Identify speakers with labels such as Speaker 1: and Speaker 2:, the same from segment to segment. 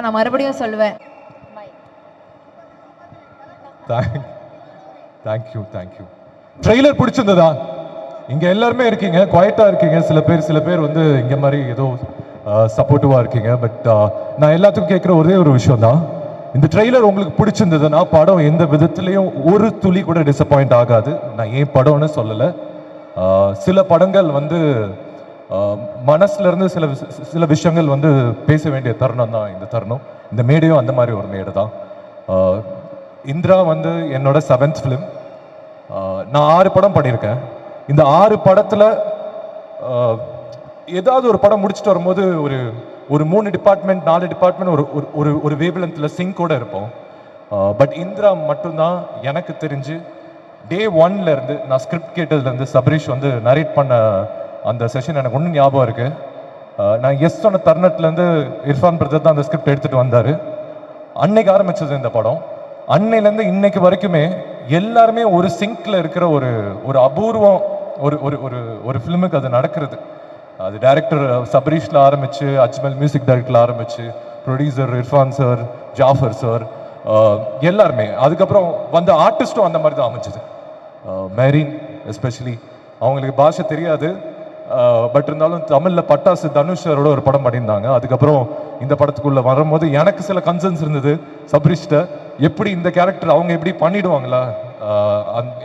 Speaker 1: நான் மறுபடியும் சொல்லுவேன்.
Speaker 2: தேங்க்யூ. ட்ரெய்லர் பிடிச்சிருந்ததா? இங்க எல்லாருமே இருக்கீங்க, குவைட்டா இருக்கீங்க. சில பேர் வந்து இங்க மாதிரி ஏதோ சப்போர்ட்டிவா இருக்கீங்க. பட் நான் எல்லாத்துக்கும் கேட்குற ஒரே ஒரு விஷயம் தான், இந்த ட்ரெய்லர் உங்களுக்கு பிடிச்சிருந்ததுன்னா படம் எந்த விதத்துலையும் ஒரு துளி கூட டிசப்பாயிண்ட் ஆகாது. நான் ஏன் படம்னு சொல்லலை. சில படங்கள் வந்து மனசுல இருந்து சில விஷயங்கள் வந்து பேச வேண்டிய தருணம் தான் இந்த தருணம். இந்த மேடையும் அந்த மாதிரி ஒரு மேடை தான். இந்திரா வந்து என்னோட 7th ஃபிலிம். நான் 6 படம் பண்ணியிருக்கேன். இந்த 6 படத்தில் ஏதாவது ஒரு படம் முடிச்சுட்டு வரும்போது ஒரு 3 டிபார்ட்மெண்ட் 4 டிபார்ட்மெண்ட் ஒரு வேவ்லென்த்தில் சிங்கோட இருப்போம். பட் இந்திரா மட்டும்தான் எனக்கு தெரிஞ்சு டே 1ல இருந்து நான் ஸ்கிரிப்ட் கேட்டதுலேருந்து சபரீஷ் வந்து நரேட் பண்ண அந்த செஷன் எனக்கு ஒன்றும் ஞாபகம் இருக்குது. நான் எஸ் சொன்ன தருணத்துலேருந்து இர்ஃபான் பிரதர் தான் அந்த ஸ்கிரிப்ட் எடுத்துகிட்டு வந்தார். அன்னைக்கு ஆரம்பிச்சது இந்த படம். அன்னையிலேருந்து இன்னைக்கு வரைக்குமே எல்லாருமே ஒரு சிங்க்ல இருக்கிற ஒரு அபூர்வம் ஒரு ஃபிலிமுக்கு அது நடக்கிறது. அது டைரக்டர் சபரீஷில் ஆரம்பிச்சு, அஜ்மல் மியூசிக் டைரக்டரில் ஆரம்பிச்சு, producer Irfan sir, Jafar sir, எல்லாருமே. அதுக்கப்புறம் வந்த ஆர்டிஸ்ட்டும் அந்த மாதிரி தான் அமைஞ்சது. மேரின் எஸ்பெஷலி, அவங்களுக்கு பாஷை தெரியாது, பட் இருந்தாலும் தமிழில் பட்டாசு தனுஷரோட ஒரு படம் பண்ணியிருந்தாங்க. அதுக்கப்புறம் இந்த படத்துக்குள்ளே வரும்போது எனக்கு சில கன்சர்ன்ஸ் இருந்தது சபரீஷ்ட, எப்படி இந்த கேரக்டர் அவங்க எப்படி பண்ணிடுவாங்களா?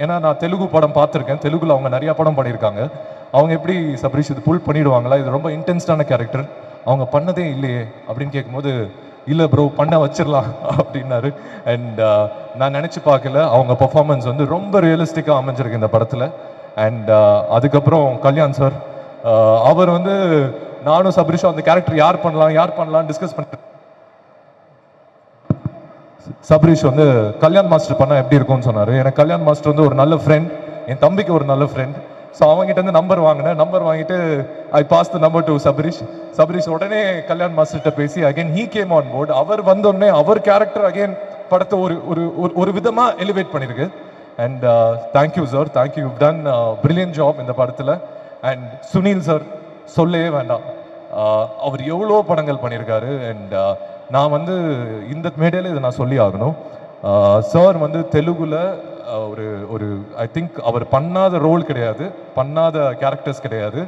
Speaker 2: ஏன்னா நான் தெலுங்கு படம் பார்த்துருக்கேன், தெலுங்குல அவங்க நிறையா படம் பண்ணியிருக்காங்க. அவங்க எப்படி சபரீஷ் இது புல் பண்ணிடுவாங்களா? இது ரொம்ப இன்டென்ஸ்டான கேரக்டர், அவங்க பண்ணதே இல்லையே அப்படின்னு கேட்கும்போது, இல்லை ப்ரோ பண்ண வச்சிடலாம் அப்படின்னாரு. அண்ட் நான் நினச்சி பார்க்கல, அவங்க பர்ஃபார்மன்ஸ் வந்து ரொம்ப ரியலிஸ்டிக்காக அமைஞ்சிருக்கு இந்த படத்தில். அண்ட் அதுக்கப்புறம் கல்யாண் சார், அவர் வந்து நானும் சபரீஷும் அந்த கேரக்டர் யார் பண்ணலாம் டிஸ்கஸ் பண்ணிட்டு, சபரீஷ் வந்து கல்யாண் மாஸ்டர் பண்ணால் எப்படி இருக்கும்னு சொன்னார். எனக்கு கல்யாண் மாஸ்டர் வந்து ஒரு நல்ல ஃப்ரெண்ட், என் தம்பிக்கு ஒரு நல்ல ஃப்ரெண்ட். ஸோ அவங்ககிட்ட வந்து நம்பர் வாங்கிட்டு I pass the number to Sabareesh உடனே கல்யாண் மாஸ்டர்கிட்ட பேசி again he came on board. அவர் வந்தோடனே அவர் கேரக்டர் அகைன் படத்தை ஒரு விதமாக எலிவேட் பண்ணியிருக்கு. And thank you sir, thank you, you done brilliant job இந்த படத்தில். அண்ட் சுனில் சார் சொல்லவே வேண்டாம், அவர் எவ்வளோ படங்கள் பண்ணியிருக்காரு. அண்ட் நான் வந்து இந்த மேடையில் இதை நான் சொல்லி ஆகணும். சார் வந்து தெலுங்குல ஒரு ஐ திங்க் அவர் பண்ணாத ரோல் கிடையாது, பண்ணாத கேரக்டர்ஸ் கிடையாது.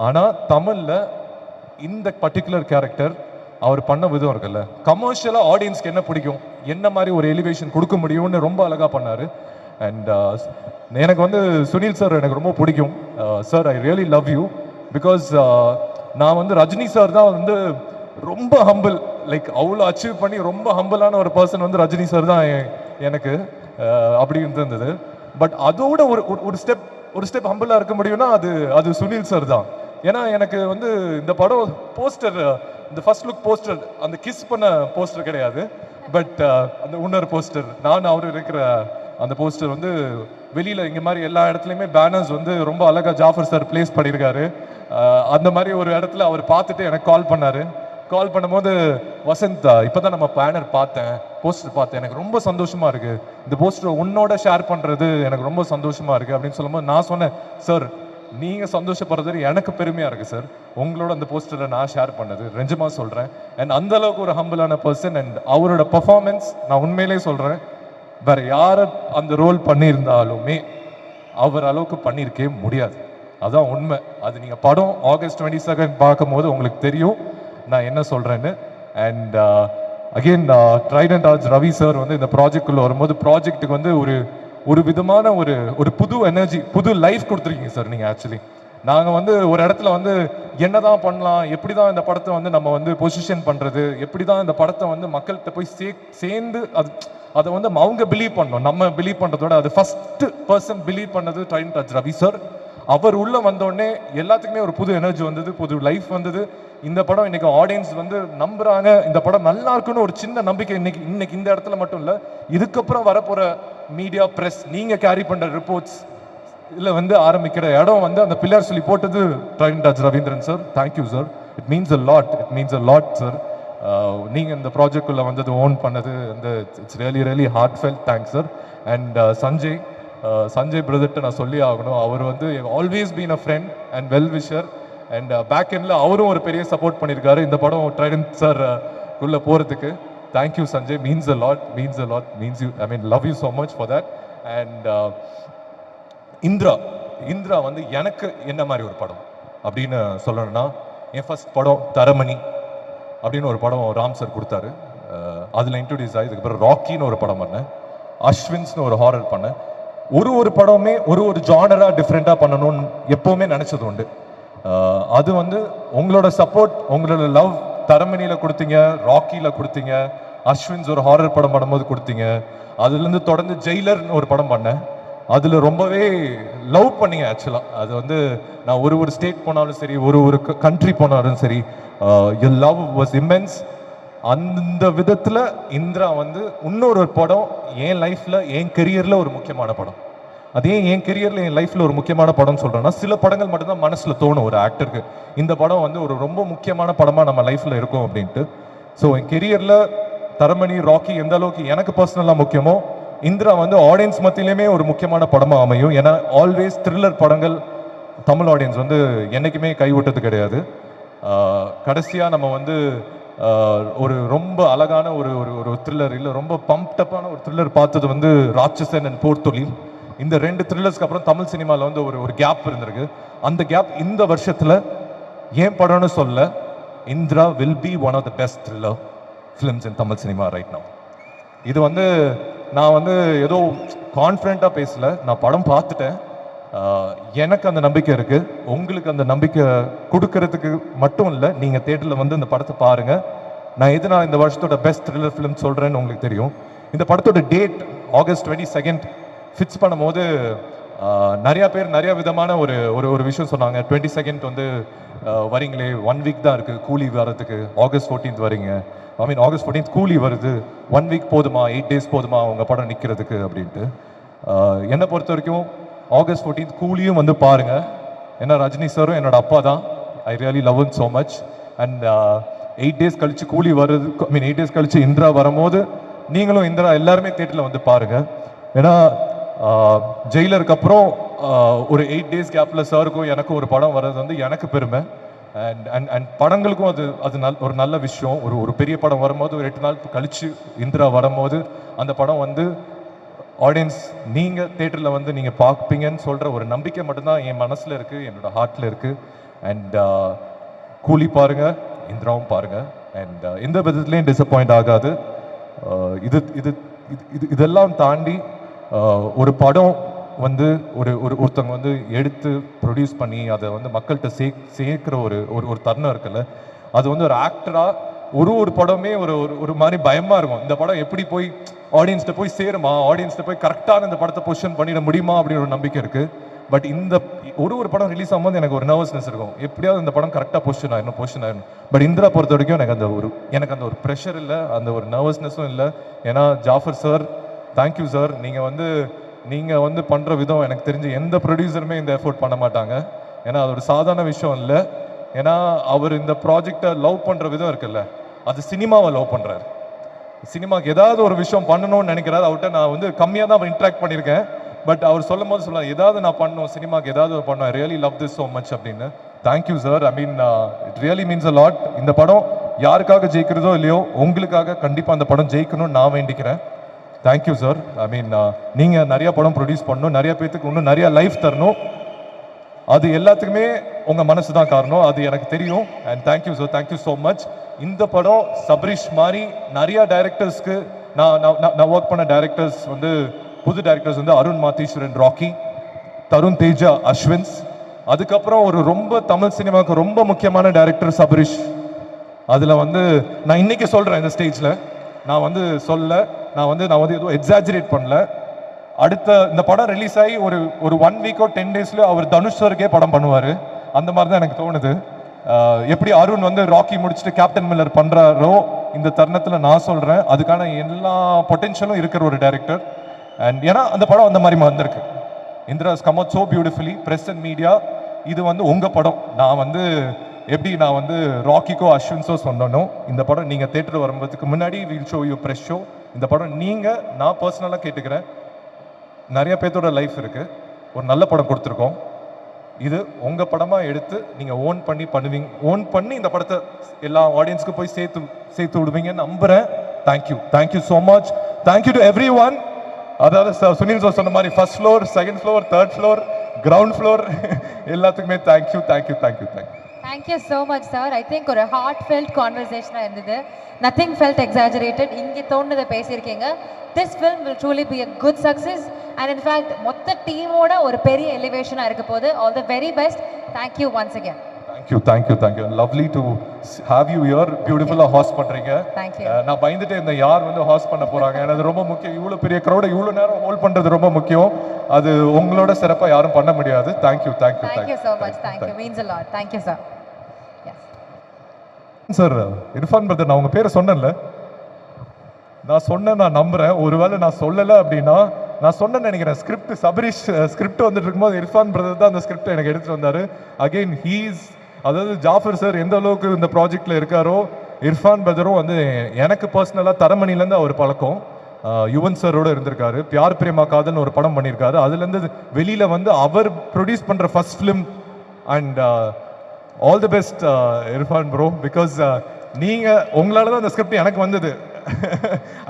Speaker 2: ஆனால் தமிழில் இந்த பர்டிகுலர் கேரக்டர் அவர் பண்ண விதம் இருக்குல்ல, கமர்ஷியலாக ஆடியன்ஸ்க்கு என்ன பிடிக்கும், என்ன மாதிரி ஒரு எலிவேஷன் கொடுக்க முடியும்னு ரொம்ப அழகாக பண்ணார். அண்ட் எனக்கு வந்து சுனில் சார் எனக்கு ரொம்ப பிடிக்கும். Sir I really love you, because நான் வந்து ரஜினி சார் தான் வந்து ரொம்ப ஹம்பிள், லைக் அவ்வளோ அச்சீவ் பண்ணி ரொம்ப ஹம்பிளான ஒரு பர்சன் வந்து ரஜினி சார் தான் எனக்கு அப்படி இருந்தது. பட் அதோட ஒரு ஸ்டெப் ஹம்பிளாக இருக்க முடியும்னா அது சுனில் சார் தான். ஏன்னா எனக்கு வந்து இந்த படம் போஸ்டர், இந்த ஃபர்ஸ்ட் லுக் போஸ்டர், அந்த கிஸ் பண்ண போஸ்டர் கிடையாது, பட் அந்த இன்னொரு போஸ்டர், நான் அவர் இருக்கிற அந்த போஸ்டர் வந்து வெளியில் இங்கே மாதிரி எல்லா இடத்துலையுமே பேனர்ஸ் வந்து ரொம்ப அழகாக ஜாஃபர் சார் பிளேஸ் பண்ணியிருக்காரு. அந்த மாதிரி ஒரு இடத்துல அவர் பார்த்துட்டு எனக்கு கால் பண்ணும்போது, வசந்த் இப்போதான் நம்ம பேனர் போஸ்டர் பார்த்தேன், எனக்கு ரொம்ப சந்தோஷமா இருக்கு, இந்த போஸ்டர் உன்னோட ஷேர் பண்றது எனக்கு ரொம்ப சந்தோஷமா இருக்கு அப்படின்னு சொல்லும்போது நான் சொன்னேன், சார் நீங்க சந்தோஷப்படுறது எனக்கு பெருமையா இருக்கு சார், உங்களோட அந்த போஸ்டரை நான் ஷேர் பண்ணது நிஜமா சொல்றேன். அண்ட் அந்த அளவுக்கு ஒரு ஹம்பிளான பர்சன். அண்ட் அவரோட பர்ஃபார்மன்ஸ் நான் உண்மையிலேயே சொல்றேன், வேற யார அந்த ரோல் பண்ணியிருந்தாலுமே அவர் அளவுக்கு பண்ணியிருக்கே முடியாது. அதான் உண்மை. அது நீங்க படம் August 22 பார்க்கும்போது உங்களுக்கு தெரியும் நான் என்ன சொல்றேன்னு. And again Trident arts Ravi sir வந்து இந்த ப்ராஜெக்டுக்குள்ள வரும்போது ப்ராஜெக்ட்டுக்கு வந்து ஒரு விதமான ஒரு புது எனர்ஜி, புது லைஃப் கொடுத்துருக்கீங்க சார் நீங்கள். ஆக்சுவலி நாங்கள் வந்து ஒரு இடத்துல வந்து என்னதான் பண்ணலாம், எப்படி தான் இந்த படத்தை வந்து நம்ம வந்து பொசிஷன் பண்ணுறது, எப்படி தான் இந்த படத்தை வந்து மக்கள்கிட்ட போய் சேர்ந்து அதை வந்து அவங்க பிலீவ் பண்ணோம், நம்ம பிலீவ் பண்ணுறதோட அது ஃபர்ஸ்ட் பர்சன் பிலீவ் பண்ணது ட்ரைடன்ட் ஆர்ட்ஸ் ரவி சார். அவர் உள்ள வந்தோடனே எல்லாத்துக்குமே ஒரு புது எனர்ஜி வந்தது, புது லைஃப் வந்தது. இந்த படம் இன்னைக்கு ஆடியன்ஸ் வந்து நம்புறாங்க, இந்த படம் நல்லா இருக்குன்னு ஒரு சின்ன நம்பிக்கை இன்னைக்கு இந்த இடத்துல மட்டும் இல்லை, இதுக்கப்புறம் வரப்போற மீடியா பிரஸ் நீங்க கேரி பண்ற ரிப்போர்ட்ஸ் இதில் வந்து ஆரம்பிக்கிற இடம் வந்து அந்த பில்லர் சொல்லி போட்டது Trident Arts Raveendran sir. Thank you sir, it means a lot sir. நீங்கள் இந்த ப்ராஜெக்டுக்குள்ளே வந்தது, ஓன் பண்ணது, இந்த it's really heartfelt thanks sir. And Sanjay பிரதர்கிட்ட நான் சொல்லி ஆகணும், அவர் வந்து always been a friend and well wisher. And back எண்டில் அவரும் ஒரு பெரிய சப்போர்ட் பண்ணியிருக்காரு. இந்த படம் ட்ரைடன்ட் சார் குள்ள போகிறதுக்கு. Thank you Sanjay, means a lot, means you, I mean love you so much for that. And Indira வந்து எனக்கு என்ன மாதிரி ஒரு படம் அப்படின்னு சொல்லணும்னா, என் ஃபர்ஸ்ட் படம் தரமணி அப்படின்னு ஒரு படம் ராம் சார் கொடுத்தாரு. அதில் இன்ட்ரடியூஸ் ஆகி இதுக்கப்புறம் ராக்கின்னு ஒரு படம் பண்ணேன், அஸ்வின்ஸ்னு ஒரு ஹாரர் பண்ணேன். ஒரு படமே ஒரு ஜானராக டிஃப்ரெண்ட்டாக பண்ணணும்னு எப்போவுமே நினச்சது உண்டு. அது வந்து உங்களோட சப்போர்ட், உங்களோட லவ் தரமணியில் கொடுத்தீங்க, ராக்கியில் கொடுத்தீங்க, அஸ்வின்ஸ் ஒரு ஹாரர் படம் பண்ணும்போது கொடுத்தீங்க. அதுலேருந்து தொடர்ந்து ஜெயிலர்னு ஒரு படம் பண்ணேன். அதில் ரொம்பவே லவ் பண்ணீங்க ஆக்சுவலாக. அது வந்து நான் ஒரு ஸ்டேட் போனாலும் சரி, ஒரு கண்ட்ரி போனாலும் சரி, யுவர் லவ் வாஸ் இம்மென்ஸ். அந்த விதத்தில் இந்திரா வந்து இன்னொரு படம் என் லைஃப்பில், என் கெரியரில் ஒரு முக்கியமான படம். அதே என் கெரியரில், என் லைஃப்பில் ஒரு முக்கியமான படம்னு சொல்கிறேன்னா, சில படங்கள் மட்டும்தான் மனசில் தோணும் ஒரு ஆக்டருக்கு, இந்த படம் வந்து ஒரு ரொம்ப முக்கியமான படமாக நம்ம லைஃப்பில் இருக்கும் அப்படின்ட்டு. ஸோ என் கெரியரில் தரமணி, ராக்கி எந்த அளவுக்கு எனக்கு பர்சனலாக முக்கியமோ, இந்திரா வந்து ஆடியன்ஸ் மத்தியிலுமே ஒரு முக்கியமான படமாக அமையும். ஏன்னா ஆல்வேஸ் த்ரில்லர் படங்கள் தமிழ் ஆடியன்ஸ் வந்து என்றைக்குமே கைவிட்டது கிடையாது. கடைசியாக நம்ம வந்து ஒரு ரொம்ப அழகான ஒரு த்ரில்லர், இல்லை ரொம்ப பம்ப்டப்பான ஒரு த்ரில்லர் பார்த்தது வந்து ராட்சசன் அண்ட் போர்த்தொழில். இந்த 2 த்ரில்லர்ஸ்க்கு அப்புறம் தமிழ் சினிமாவில் வந்து ஒரு கேப் இருந்திருக்கு. அந்த கேப் இந்த வருஷத்தில் ஏன் படம்னு சொல்ல, Indra will be one of the best thriller films in Tamil cinema right now. இது வந்து நான் வந்து ஏதோ கான்ஃபிடென்ட்டாக பேசல, நான் படம் பார்த்துட்டேன். எனக்கு அந்த நம்பிக்கை இருக்குது. உங்களுக்கு அந்த நம்பிக்கை கொடுக்கறதுக்கு மட்டும் இல்லை, நீங்கள் தேட்டரில் வந்து இந்த படத்தை பாருங்கள். நான் எது இந்த வருஷத்தோட பெஸ்ட் த்ரில்லர் ஃபிலிம் சொல்கிறேன்னு உங்களுக்கு தெரியும். இந்த படத்தோட டேட் August 22 ஃபிக்ஸ் பண்ணும்போது நிறையா பேர் நிறையா விதமான ஒரு விஷயம் சொன்னாங்க. 22 வந்து வரீங்களே, 1 வீக் தான் இருக்குது கூலி வரதுக்கு, August 14 வரீங்க, ஐ மீன் August 14 கூலி வருது, 1 வீக் போதுமா, 8 days போதுமா உங்கள் படம் நிற்கிறதுக்கு அப்படின்ட்டு. என்னை பொறுத்த வரைக்கும் August 14 கூலியும் வந்து பாருங்க. ஏன்னா ரஜினி சாரும் என்னோட அப்பா தான். ஐ really love him so much. And 8 days கழிச்சு கூலி வருது, ஐ மீன் 8 days கழிச்சு இந்திரா வரும்போது நீங்களும் இந்திரா எல்லாருமே தேட்டரில் வந்து பாருங்க. ஏன்னா ஜெயிலருக்கு அப்புறம் ஒரு 8 days கேப்பில் சாருக்கும் எனக்கும் ஒரு படம் வர்றது வந்து எனக்கு பெருமை. அண்ட் படங்களுக்கும் அது ஒரு நல்ல விஷயம். ஒரு பெரிய படம் வரும்போது ஒரு 8 நாள் கழிச்சு இந்திரா வரும்போது அந்த படம் வந்து ஆடியன்ஸ் நீங்கள் தேட்டரில் வந்து நீங்கள் பார்ப்பீங்கன்னு சொல்கிற ஒரு நம்பிக்கை மட்டும்தான் என் மனசில் இருக்குது, என்னோட ஹார்ட்டில் இருக்குது. அண்ட் கூலி பாருங்கள், இந்திராவும் பாருங்கள். அண்ட் எந்த விதத்துலேயும் டிசப்பாயிண்ட் ஆகாது. இதெல்லாம் தாண்டி ஒரு படம் வந்து ஒருத்தவங்க வந்து எடுத்து ப்ரொடியூஸ் பண்ணி அதை வந்து மக்கள்கிட்ட சேர்க்கிற ஒரு தருணம் இருக்குல்ல, அது வந்து ஒரு ஆக்டராக ஒரு படமே ஒரு மாதிரி பயமாக இருக்கும். இந்த படம் எப்படி போய் ஆடியன்ஸ்கிட்ட போய் சேருமா, ஆடியன்ஸ்கிட்ட போய் கரெக்டான இந்த படத்தை பொசிஷன் பண்ணிட முடியுமா அப்படின்னு ஒரு நம்பிக்கை இருக்குது. பட் இந்த ஒரு படம் ரிலீஸ் ஆகும்போது எனக்கு ஒரு நர்வஸ்னஸ் இருக்கும், எப்படியாவது இந்த படம் கரெக்டாக பொசிஷன் ஆயிடணும். பட் இந்திரா பொறுத்த வரைக்கும் எனக்கு அந்த ஒரு ப்ரெஷர் இல்லை, அந்த ஒரு நர்வஸ்னஸும் இல்லை. ஏன்னா ஜாஃபர் சார், தேங்க்யூ சார், நீங்கள் வந்து பண்ணுற விதம் எனக்கு தெரிஞ்சு எந்த ப்ரொடியூசருமே இந்த எஃபோர்ட் பண்ண மாட்டாங்க. ஏன்னா அது ஒரு சாதாரண விஷயம் இல்லை. ஏன்னா அவர் இந்த ப்ராஜெக்டை லவ் பண்ணுற விதம் இருக்குல்ல, அது சினிமாவை லவ் பண்ணுறாரு. சினிமாவுக்கு ஏதாவது ஒரு விஷயம் பண்ணணும்னு நினைக்கிறாரு. அவர்கிட்ட நான் வந்து கம்மியாக தான் இன்ட்ராக்ட் பண்ணியிருக்கேன். பட் அவர் சொல்லும் போது சொல்ல, ஏதாவது நான் பண்ணணும், சினிமாவுக்கு ஏதாவது பண்ணணும், I really love this so much அப்படின்னு. Thank you sir. I mean it really means a lot. இந்த படம் யாருக்காக ஜெயிக்கிறதோ இல்லையோ, உங்களுக்காக கண்டிப்பாக அந்த படம் ஜெயிக்கணும்னு நான் வேண்டிக்கிறேன். Thank you sir. ஐ மீன் நீங்கள் நிறைய படம் ப்ரொடியூஸ் பண்ணணும், நிறைய பேத்துக்கு இன்னும் நிறைய லைஃப் தரணும். அது எல்லாத்துக்குமே உங்கள் மனசு தான் காரணம், அது எனக்கு தெரியும். And thank you sir, thank you so much. இந்த படம் சபரிஷ் மாதிரி நிறைய டைரக்டர்ஸ்க்கு நான் ஒர்க் பண்ண டைரக்டர்ஸ் வந்து, புது டைரக்டர்ஸ் வந்து அருண் மாத்தீஸ்வரன் ராக்கி, தருண் தேஜா அஸ்வின்ஸ், அதுக்கப்புறம் ரொம்ப தமிழ் சினிமாவுக்கு ரொம்ப முக்கியமான டைரக்டர் சபரிஷ். அதில் வந்து நான் இன்னைக்கு சொல்கிறேன் இந்த ஸ்டேஜில், நான் வந்து எதுவும் எக்ஸாஜரேட் பண்ணல. அடுத்த இந்த படம் ரிலீஸ் ஆகி ஒரு 1 வீக்கோ 10 daysலயோ அவர் தனுஷ் சாருக்கே படம் பண்ணுவார். அந்த மாதிரி தான் எனக்கு தோணுது. எப்படி அருண் வந்து ராக்கி முடிச்சுட்டு கேப்டன் மில்லர் பண்ணுறாரோ, இந்த தருணத்தில் நான் சொல்கிறேன் அதுக்கான எல்லா பொட்டென்ஷியலும் இருக்கிற ஒரு டைரக்டர். அண்ட் ஏன்னா அந்த படம் அந்த மாதிரி வந்திருக்கு. இந்திராஸ் come out so beautifully. Press and media, இது வந்து உங்கள் படம். நான் வந்து ராக்கிக்கோ அஸ்வின்ஸோ சொன்னோம், இந்த படம் நீங்கள் தேட்டர் வரும்போதுக்கு முன்னாடி will show you press show. இந்த படம் நான் பர்சனலாக கேட்டுக்கிறேன், நிறைய பேர்த்தோட லைஃப் இருக்குது, ஒரு நல்ல படம் கொடுத்துருக்கோம். இது உங்க படமா எடுத்து நீங்க ஓன் பண்ணி பண்ணுவீங்க, ஓன் பண்ணி இந்த படத்தை எல்லா ஆடியன்ஸ்க்கு போய் சேர்த்து விடுவீங்கன்னு நம்புறேன். Thank you so much. Thank you to every one. அதாவது சுனில் சார் சொன்ன மாதிரி first floor, second floor, third floor, ground floor எல்லாத்துக்குமே thank you.
Speaker 1: Thank you so much, sir. I think ஒரு heartfelt conversation இருந்தது. Nothing felt exaggerated. இங்கே தோணுதை பேசியிருக்கீங்க. This film will truly be a good success. And in fact, மொத்த டீமோட ஒரு பெரிய எலிவேஷனாக இருக்க போது. All the very best. Thank you once again.
Speaker 2: Thank you. Lovely to have you here. Beautiful-ஆ ஹாஸ்ட் பண்றீங்க.
Speaker 1: Thank you.
Speaker 2: நான் பயந்துட்டே இந்த யார் வந்து ஹாஸ்ட் பண்ண போறாங்க. அது ரொம்ப முக்கியம். இவ்வளோ பெரிய crowd இவ்வளோ நேரம் ஹோல்ட் பண்றது ரொம்ப முக்கியம். அது உங்களோட சிறப்பா யாரும் பண்ண முடியாது. Thank you
Speaker 1: so much. Thank you. Means a lot. Thank you, sir.
Speaker 2: Sir, Irfan brother, நான் உங்க பேரை சொன்னேன்ல, நான் நம்புறேன். ஒருவேளை நான் சொல்லலை அப்படின்னா, நான் சொன்னேன்னு நினைக்கிறேன். ஸ்கிரிப்ட் வந்துட்டு இருக்கும்போது இர்ஃபான் பிரதர் தான் அந்த ஸ்கிரிப்ட் எனக்கு எடுத்துட்டு வந்தாரு. அகெயின் அதாவது ஜாஃபர் சார் எந்த அளவுக்கு இந்த ப்ராஜெக்ட்ல இருக்காரோ, இர்ஃபான் பிரதரும் வந்து எனக்கு பர்சனலாக தரமணிலேருந்து அவர் பழக்கம். யுவன் சாரோட இருந்திருக்காரு. பியார் பிரேமா காதல்னு ஒரு படம் பண்ணியிருக்காரு. அதுலேருந்து வெளியில வந்து அவர் ப்ரொடியூஸ் பண்ற first film. And all the best Irfan bro, because உங்களால தான் அந்த ஸ்கிரிப்ட் எனக்கு வந்தது.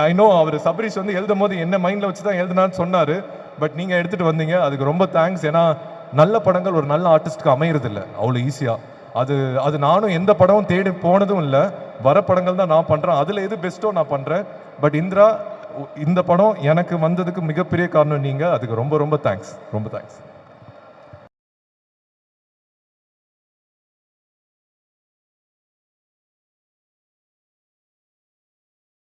Speaker 2: ஐ நோ அவர் சபரீஷ் வந்து எழுதும் போது என்ன மைண்டில் வச்சு தான் எழுதுனான்னு சொன்னார். பட் நீங்கள் எடுத்துகிட்டு வந்தீங்க, அதுக்கு ரொம்ப தேங்க்ஸ். ஏன்னா நல்ல படங்கள் ஒரு நல்ல ஆர்டிஸ்ட்டுக்கு அமையறது இல்லை அவ்வளோ ஈஸியாக. அது நானும் எந்த படமும் தேடி போனதும் இல்லை. வர படங்கள் தான் நான் பண்ணுறேன். அதில் எது பெஸ்ட்டோ நான் பண்ணுறேன். பட் இந்திரா, இந்த படம் எனக்கு வந்ததுக்கு மிகப்பெரிய காரணம் நீங்கள். அதுக்கு ரொம்ப தேங்க்ஸ்.